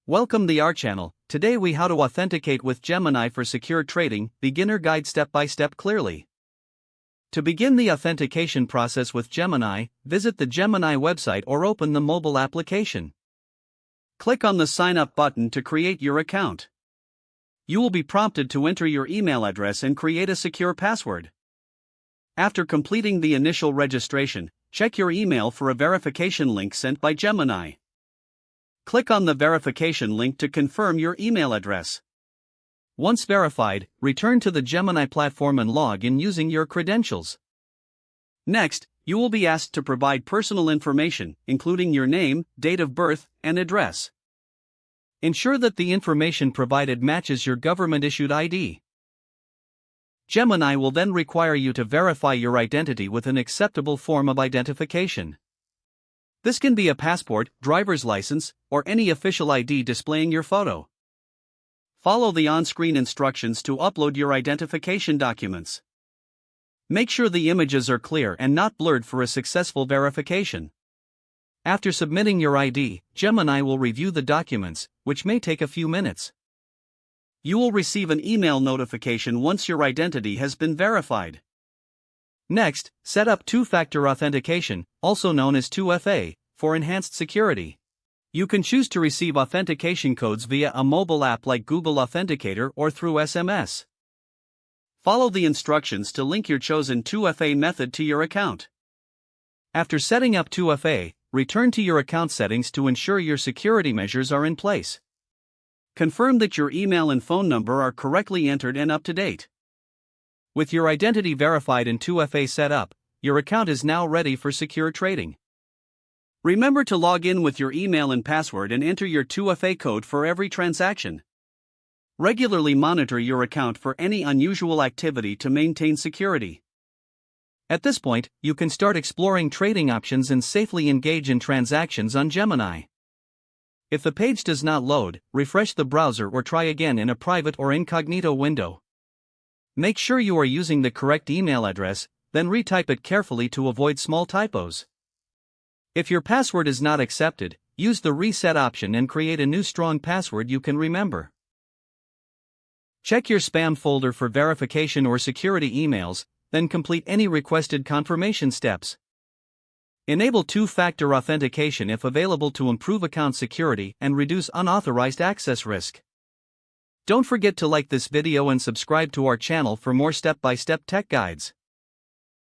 Welcome to our channel. Today we how to authenticate with Gemini for secure trading, beginner guide step by step clearly. To begin the authentication process with Gemini, visit the Gemini website or open the mobile application. Click on the sign up button to create your account. You will be prompted to enter your email address and create a secure password. After completing the initial registration, check your email for a verification link sent by Gemini. Click on the verification link to confirm your email address. Once verified, return to the Gemini platform and log in using your credentials. Next, you will be asked to provide personal information, including your name, date of birth, and address. Ensure that the information provided matches your government-issued ID. Gemini will then require you to verify your identity with an acceptable form of identification. This can be a passport, driver's license, or any official ID displaying your photo. Follow the on-screen instructions to upload your identification documents. Make sure the images are clear and not blurred for a successful verification. After submitting your ID, Gemini will review the documents, which may take a few minutes. You will receive an email notification once your identity has been verified. Next, set up two-factor authentication, also known as 2FA, for enhanced security. You can choose to receive authentication codes via a mobile app like Google Authenticator or through SMS. Follow the instructions to link your chosen 2FA method to your account. After setting up 2FA, return to your account settings to ensure your security measures are in place. Confirm that your email and phone number are correctly entered and up to date. With your identity verified and 2FA set up, your account is now ready for secure trading. Remember to log in with your email and password and enter your 2FA code for every transaction. Regularly monitor your account for any unusual activity to maintain security. At this point, you can start exploring trading options and safely engage in transactions on Gemini. If the page does not load, refresh the browser or try again in a private or incognito window. Make sure you are using the correct email address, then retype it carefully to avoid small typos. If your password is not accepted, use the reset option and create a new strong password you can remember. Check your spam folder for verification or security emails, then complete any requested confirmation steps. Enable two-factor authentication if available to improve account security and reduce unauthorized access risk. Don't forget to like this video and subscribe to our channel for more step-by-step tech guides.